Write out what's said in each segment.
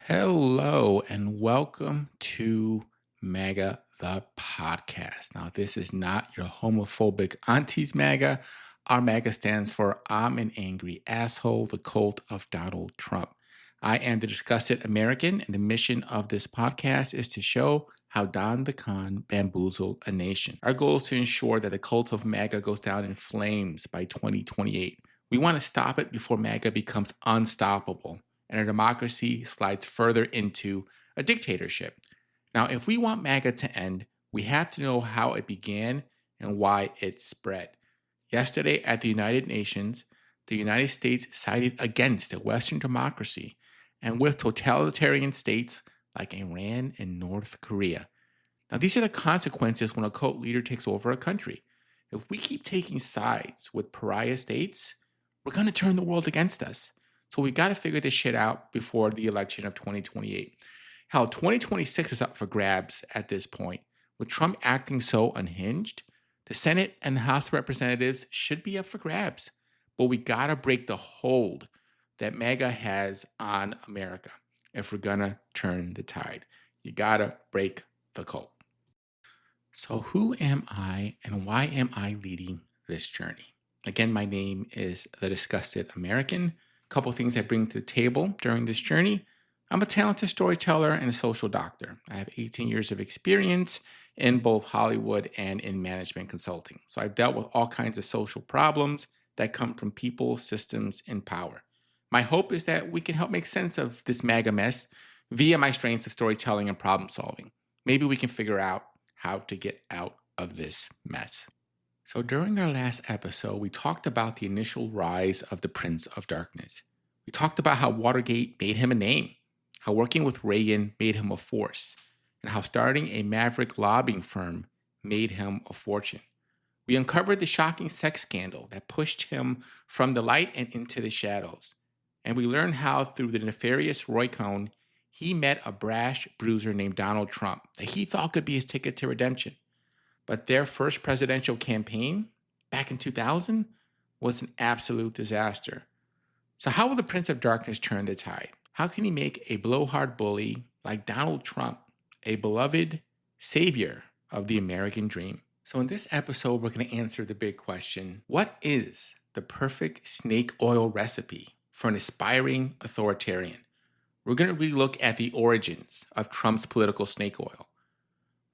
Hello and welcome to MAGA the podcast. Now, this is not your homophobic auntie's MAGA. Our MAGA stands for I'm an Angry Asshole, the cult of Donald Trump. I am the disgusted American, and the mission of this podcast is to show how Don the Con bamboozled a nation. Our goal is to ensure that the cult of MAGA goes down in flames by 2028. We want to stop it before MAGA becomes unstoppable and our democracy slides further into a dictatorship. Now, if we want MAGA to end, we have to know how it began and why it spread. Yesterday at the United Nations, the United States sided against a Western democracy and with totalitarian states like Iran and North Korea. Now, these are the consequences when a cult leader takes over a country. If we keep taking sides with pariah states, we're going to turn the world against us. So we got to figure this shit out before the election of 2028. Hell, 2026 is up for grabs at this point. With Trump acting so unhinged, the Senate and the House of Representatives should be up for grabs. But we got to break the hold that MAGA has on America if we're going to turn the tide. You got to break the cult. So who am I and why am I leading this journey? Again, my name is the Disgusted American. Couple things I bring to the table during this journey. I'm a talented storyteller and a social doctor. I have 18 years of experience in both Hollywood and in management consulting. So I've dealt with all kinds of social problems that come from people, systems, and power. My hope is that we can help make sense of this MAGA mess via my strengths of storytelling and problem solving. Maybe we can figure out how to get out of this mess. So during our last episode, we talked about the initial rise of the Prince of Darkness. We talked about how Watergate made him a name, how working with Reagan made him a force, and how starting a maverick lobbying firm made him a fortune. We uncovered the shocking sex scandal that pushed him from the light and into the shadows. And we learned how through the nefarious Roy Cohn, he met a brash bruiser named Donald Trump that he thought could be his ticket to redemption. But their first presidential campaign, back in 2000, was an absolute disaster. So how will the Prince of Darkness turn the tide? How can he make a blowhard bully like Donald Trump a beloved savior of the American dream? So in this episode, we're going to answer the big question: what is the perfect snake oil recipe for an aspiring authoritarian? We're going to really look at the origins of Trump's political snake oil.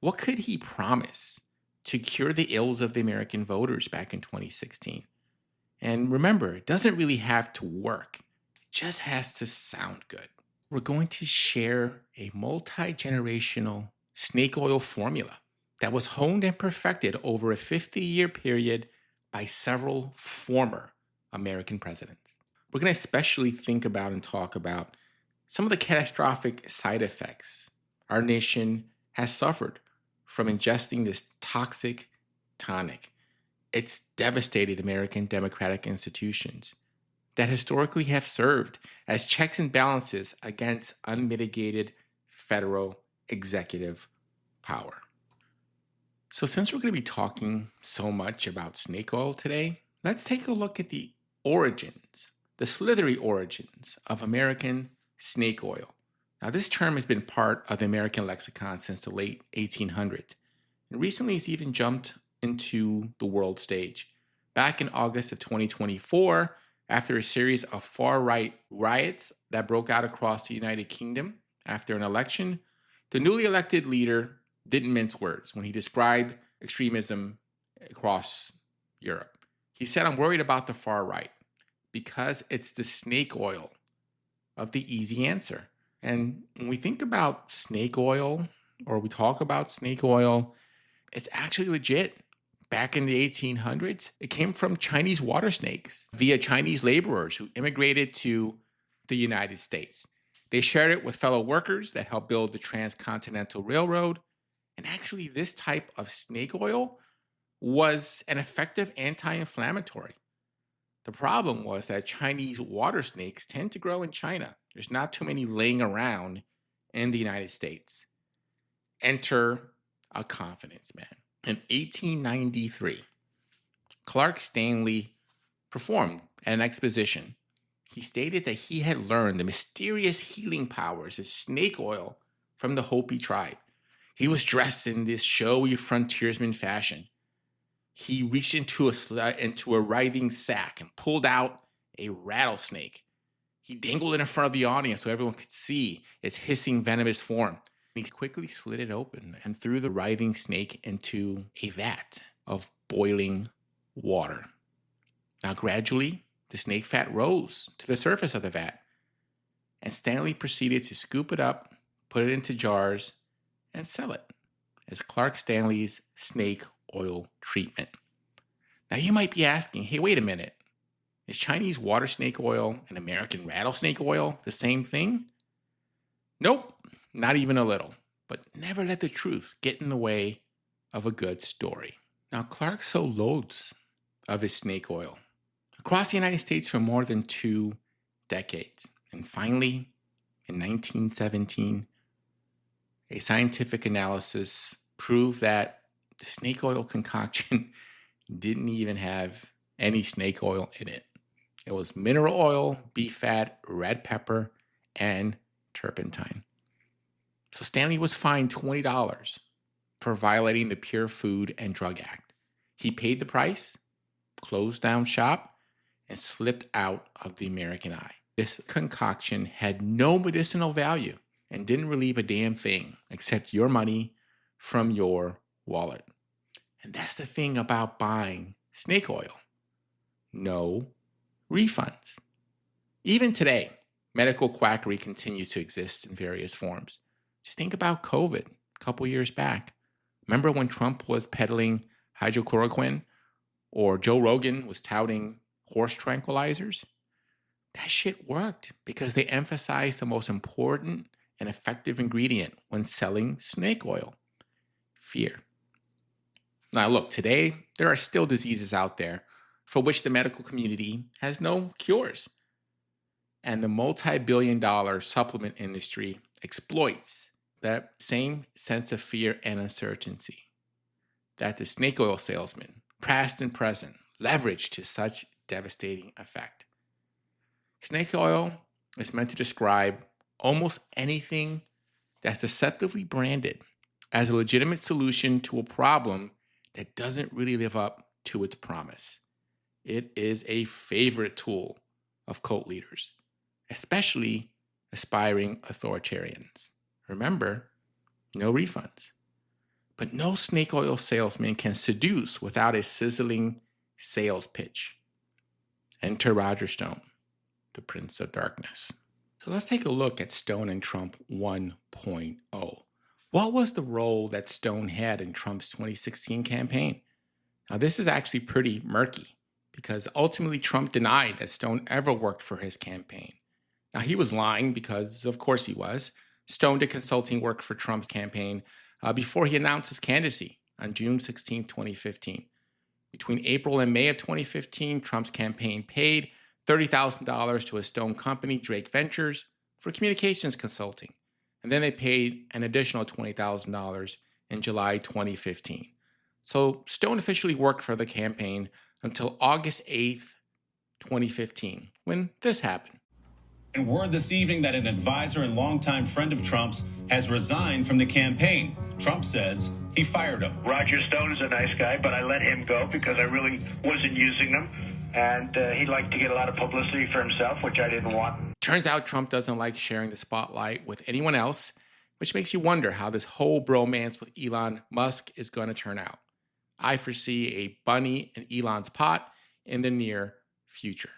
What could he promise to cure the ills of the American voters back in 2016? And remember, it doesn't really have to work. It just has to sound good. We're going to share a multi-generational snake oil formula that was honed and perfected over a 50-year period by several former American presidents. We're going to especially think about and talk about some of the catastrophic side effects our nation has suffered from ingesting this toxic tonic. It's devastated American democratic institutions that historically have served as checks and balances against unmitigated federal executive power. So since we're going to be talking so much about snake oil today, let's take a look at the origins, the slithery origins of American snake oil. Now, this term has been part of the American lexicon since the late 1800s, and recently it's even jumped into the world stage. Back in August of 2024, after a series of far-right riots that broke out across the United Kingdom after an election, the newly elected leader didn't mince words when he described extremism across Europe. He said, "I'm worried about the far right because it's the snake oil of the easy answer." And when we think about snake oil, or we talk about snake oil, it's actually legit. Back in the 1800s, it came from Chinese water snakes via Chinese laborers who immigrated to the United States. They shared it with fellow workers that helped build the Transcontinental Railroad. And actually, this type of snake oil was an effective anti-inflammatory. The problem was that Chinese water snakes tend to grow in China. There's not too many laying around in the United States. Enter a confidence man. In 1893, Clark Stanley performed at an exposition. He stated that he had learned the mysterious healing powers of snake oil from the Hopi tribe. He was dressed in this showy frontiersman fashion. He reached into a writhing sack and pulled out a rattlesnake. He dangled it in front of the audience so everyone could see its hissing venomous form. He quickly slit it open and threw the writhing snake into a vat of boiling water. Now, gradually, the snake fat rose to the surface of the vat, and Stanley proceeded to scoop it up, put it into jars, and sell it as Clark Stanley's snake oil treatment. Now, you might be asking, hey, wait a minute. Is Chinese water snake oil and American rattlesnake oil the same thing? Nope, not even a little. But never let the truth get in the way of a good story. Now, Clark sold loads of his snake oil across the United States for more than 2 decades. And finally, in 1917, a scientific analysis proved that the snake oil concoction didn't even have any snake oil in it. It was mineral oil, beef fat, red pepper, and turpentine. So Stanley was fined $20 for violating the Pure Food and Drug Act. He paid the price, closed down shop, and slipped out of the American eye. This concoction had no medicinal value and didn't relieve a damn thing except your money from your wallet. And that's the thing about buying snake oil. No refunds. Even today, medical quackery continues to exist in various forms. Just think about COVID a couple years back. Remember when Trump was peddling hydrochloroquine or Joe Rogan was touting horse tranquilizers? That shit worked because they emphasized the most important and effective ingredient when selling snake oil: fear. Now look, today there are still diseases out there for which the medical community has no cures. And the multi-billion-dollar supplement industry exploits that same sense of fear and uncertainty that the snake oil salesman, past and present, leveraged to such devastating effect. Snake oil is meant to describe almost anything that's deceptively branded as a legitimate solution to a problem that doesn't really live up to its promise. It is a favorite tool of cult leaders, especially aspiring authoritarians. Remember, no refunds. But no snake oil salesman can seduce without a sizzling sales pitch. Enter Roger Stone, the Prince of Darkness. So let's take a look at Stone and Trump 1.0. What was the role that Stone had in Trump's 2016 campaign? Now, this is actually pretty murky because ultimately Trump denied that Stone ever worked for his campaign. Now, he was lying because, of course, he was. Stone did consulting work for Trump's campaign before he announced his candidacy on June 16, 2015. Between April and May of 2015, Trump's campaign paid $30,000 to a Stone company, Drake Ventures, for communications consulting. And then they paid an additional $20,000 in July 2015. So Stone officially worked for the campaign until August 8th, 2015, when this happened. And word this evening that an advisor and longtime friend of Trump's has resigned from the campaign. Trump says he fired him. Roger Stone is a nice guy, but I let him go because I really wasn't using him. And he liked to get a lot of publicity for himself, which I didn't want. Turns out Trump doesn't like sharing the spotlight with anyone else, which makes you wonder how this whole bromance with Elon Musk is going to turn out. I foresee a bunny in Elon's pot in the near future.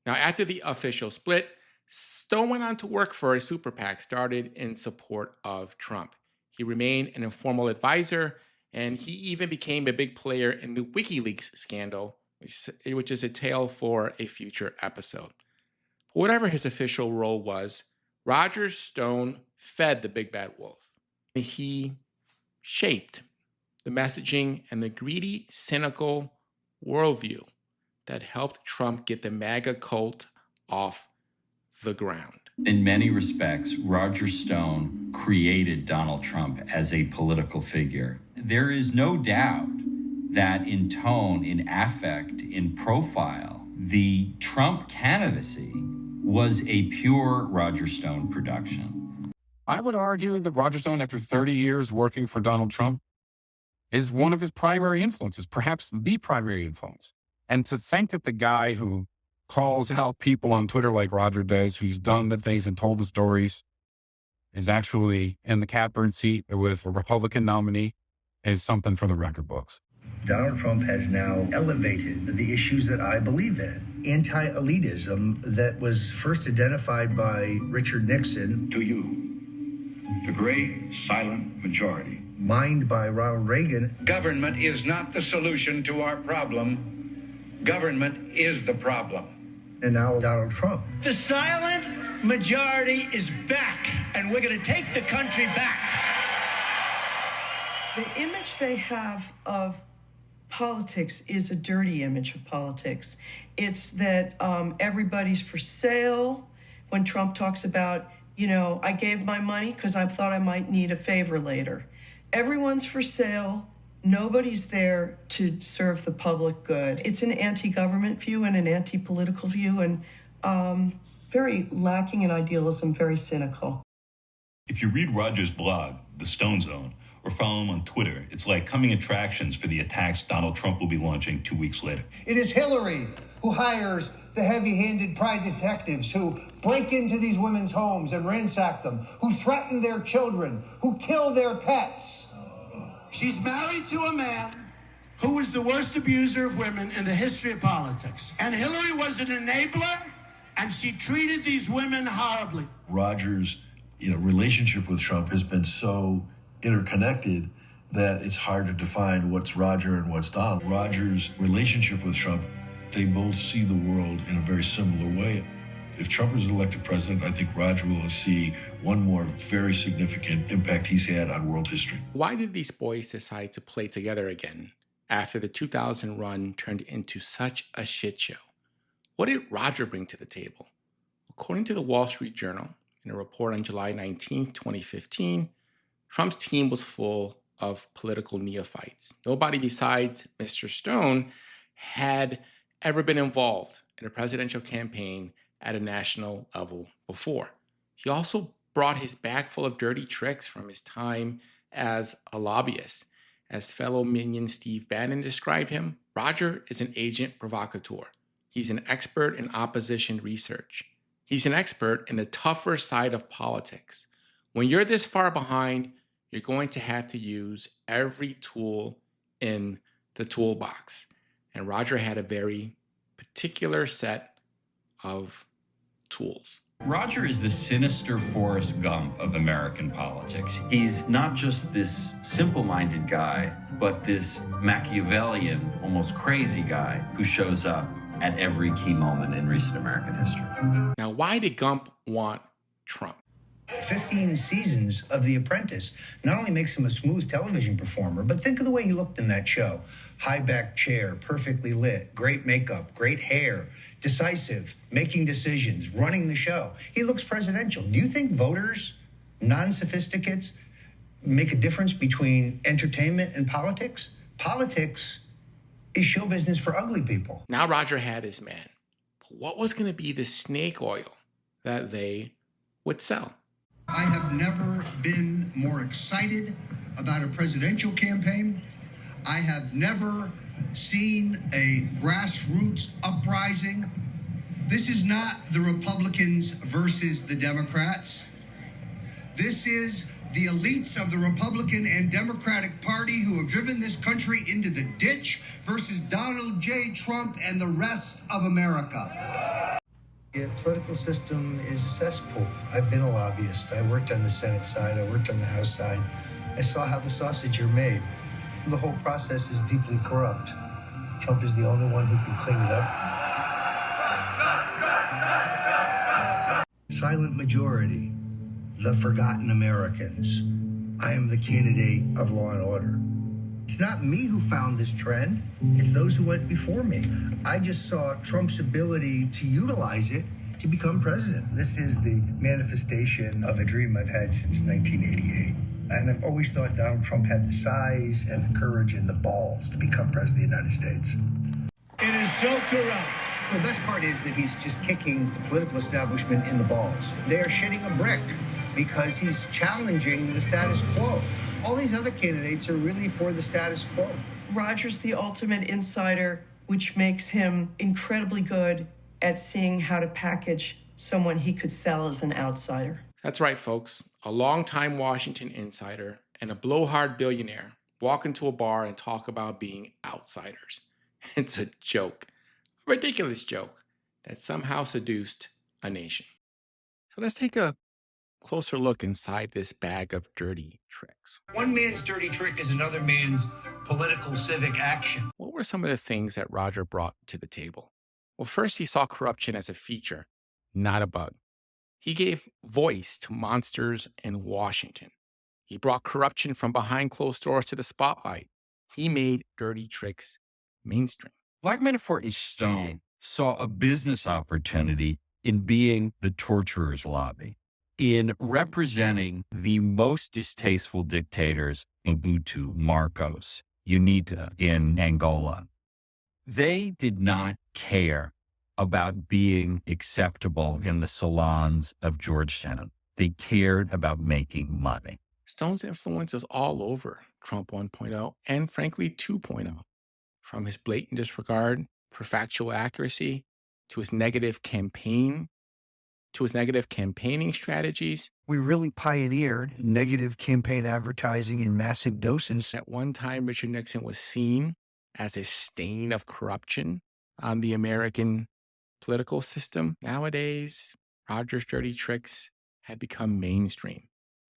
Now, after the official split, Stone went on to work for a super PAC started in support of Trump. He remained an informal advisor, and he even became a big player in the WikiLeaks scandal, which is a tale for a future episode. Whatever his official role was, Roger Stone fed the big bad wolf. He shaped the messaging and the greedy, cynical worldview that helped Trump get the MAGA cult off the ground. In many respects, Roger Stone created Donald Trump as a political figure. There is no doubt that in tone, in affect, in profile, the Trump candidacy was a pure Roger Stone production. I would argue that Roger Stone, after 30 years working for Donald Trump, is one of his primary influences, perhaps the primary influence. And to think that the guy who calls out people on Twitter like Roger does, who's done the things and told the stories, is actually in the catbird seat with a Republican nominee is something for the record books. Donald Trump has now elevated the issues that I believe in. Anti-elitism that was first identified by Richard Nixon. To you, the great silent majority. Mined by Ronald Reagan. Government is not the solution to our problem. Government is the problem. And now Donald Trump. The silent majority is back, and we're going to take the country back. The image they have of politics is a dirty image of politics. It's that everybody's for sale. When Trump talks about, I gave my money because I thought I might need a favor later. Everyone's for sale. Nobody's there to serve the public good. It's an anti-government view and an anti-political view, and very lacking in idealism, very cynical. If you read Roger's blog, The Stone Zone, or follow him on Twitter, it's like coming attractions for the attacks Donald Trump will be launching 2 weeks later. It is Hillary who hires the heavy-handed private detectives who break into these women's homes and ransack them, who threaten their children, who kill their pets. She's married to a man who was the worst abuser of women in the history of politics. And Hillary was an enabler, and she treated these women horribly. Roger's, relationship with Trump has been so interconnected that it's hard to define what's Roger and what's Donald. Roger's relationship with Trump, they both see the world in a very similar way. If Trump is elected president, I think Roger will see one more very significant impact he's had on world history. Why did these boys decide to play together again after the 2000 run turned into such a shit show? What did Roger bring to the table? According to the Wall Street Journal, in a report on July 19, 2015, Trump's team was full of political neophytes. Nobody besides Mr. Stone had ever been involved in a presidential campaign at a national level before. He also brought his bag full of dirty tricks from his time as a lobbyist. As fellow minion Steve Bannon described him, Roger is an agent provocateur. He's an expert in opposition research. He's an expert in the tougher side of politics. When you're this far behind, you're going to have to use every tool in the toolbox. And Roger had a very particular set of tools. Roger is the sinister Forrest Gump of American politics. He's not just this simple-minded guy, but this Machiavellian, almost crazy guy who shows up at every key moment in recent American history. Now, why did Gump want Trump? 15 seasons of The Apprentice not only makes him a smooth television performer, but think of the way he looked in that show. High back chair, perfectly lit, great makeup, great hair, decisive, making decisions, running the show. He looks presidential. Do you think voters, non-sophisticates, make a difference between entertainment and politics? Politics is show business for ugly people. Now Roger had his man. But what was going to be the snake oil that they would sell? I have never been more excited about a presidential campaign. I have never seen a grassroots uprising. This is not the Republicans versus the Democrats. This is the elites of the Republican and Democratic Party who have driven this country into the ditch versus Donald J. Trump and the rest of America. The political system is a cesspool. I've been a lobbyist. I worked on the Senate side. I worked on the House side. I saw how the sausage are made. The whole process is deeply corrupt. Trump is the only one who can clean it up. Silent majority, the forgotten Americans. I am the candidate of law and order. It's not me who found this trend. It's those who went before me. I just saw Trump's ability to utilize it to become president. This is the manifestation of a dream I've had since 1988. And I've always thought Donald Trump had the size and the courage and the balls to become president of the United States. It is so corrupt. The best part is that he's just kicking the political establishment in the balls. They are shitting a brick because he's challenging the status quo. All these other candidates are really for the status quo. Roger's the ultimate insider, which makes him incredibly good at seeing how to package someone he could sell as an outsider. That's right, folks. A longtime Washington insider and a blowhard billionaire walk into a bar and talk about being outsiders. It's a joke, a ridiculous joke that somehow seduced a nation. So let's take a closer look inside this bag of dirty tricks. One man's dirty trick is another man's political civic action. What were some of the things that Roger brought to the table? Well, first, he saw corruption as a feature, not a bug. He gave voice to monsters in Washington. He brought corruption from behind closed doors to the spotlight. He made dirty tricks mainstream. Black Men for a Stone saw a business opportunity in being the torturer's lobby, in representing the most distasteful dictators, Mobutu, Marcos, UNITA in Angola. They did not care about being acceptable in the salons of Georgetown. They cared about making money. Stone's influence is all over Trump 1.0 and frankly 2.0. From his blatant disregard for factual accuracy to his negative campaigning strategies. We really pioneered negative campaign advertising in massive doses. At one time, Richard Nixon was seen as a stain of corruption on the American political system. Nowadays, Roger's dirty tricks had become mainstream,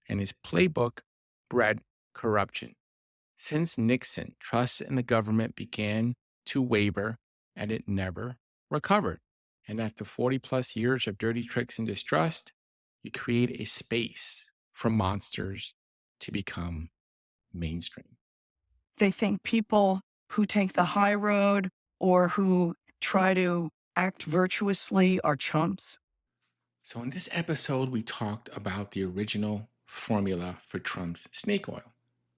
and his playbook bred corruption. Since Nixon, trust in the government began to waver, and it never recovered. And after 40 plus years of dirty tricks and distrust, you create a space for monsters to become mainstream. They think people who take the high road or who try to act virtuously are chumps. So in this episode, we talked about the original formula for Trump's snake oil.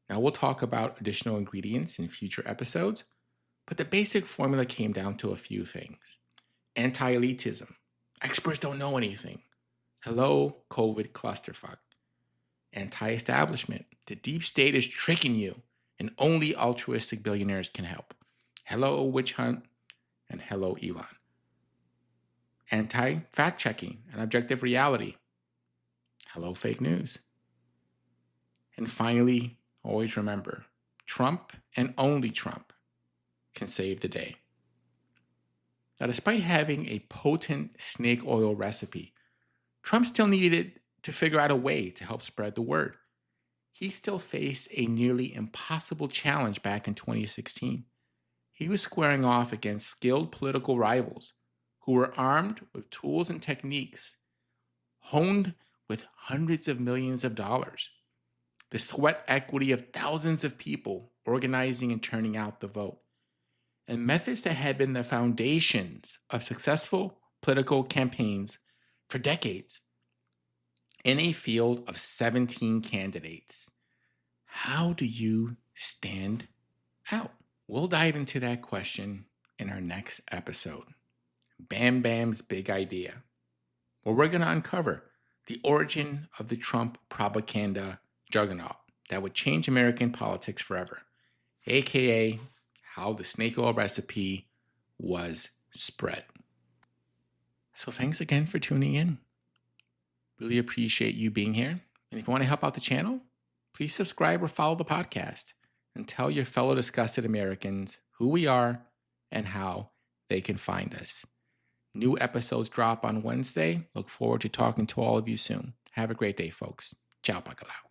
Now we'll talk about additional ingredients in future episodes, but the basic formula came down to a few things. Anti-elitism. Experts don't know anything. Hello, COVID clusterfuck. Anti-establishment. The deep state is tricking you, and only altruistic billionaires can help. Hello, witch hunt, and hello, Elon. Anti-fact-checking and objective reality. Hello, fake news. And finally, always remember, Trump and only Trump can save the day. Now, despite having a potent snake oil recipe, Trump still needed to figure out a way to help spread the word. He still faced a nearly impossible challenge back in 2016. He was squaring off against skilled political rivals who were armed with tools and techniques honed with hundreds of millions of dollars, the sweat equity of thousands of people organizing and turning out the vote, and methods that had been the foundations of successful political campaigns for decades. In a field of 17 candidates, how do you stand out? We'll dive into that question in our next episode, Bam Bam's Big Idea, where we're going to uncover the origin of the Trump propaganda juggernaut that would change American politics forever, aka how the snake oil recipe was spread. So thanks again for tuning in. Really appreciate you being here. And if you want to help out the channel, please subscribe or follow the podcast and tell your fellow disgusted Americans who we are and how they can find us. New episodes drop on Wednesday. Look forward to talking to all of you soon. Have a great day, folks. Ciao, bacalao.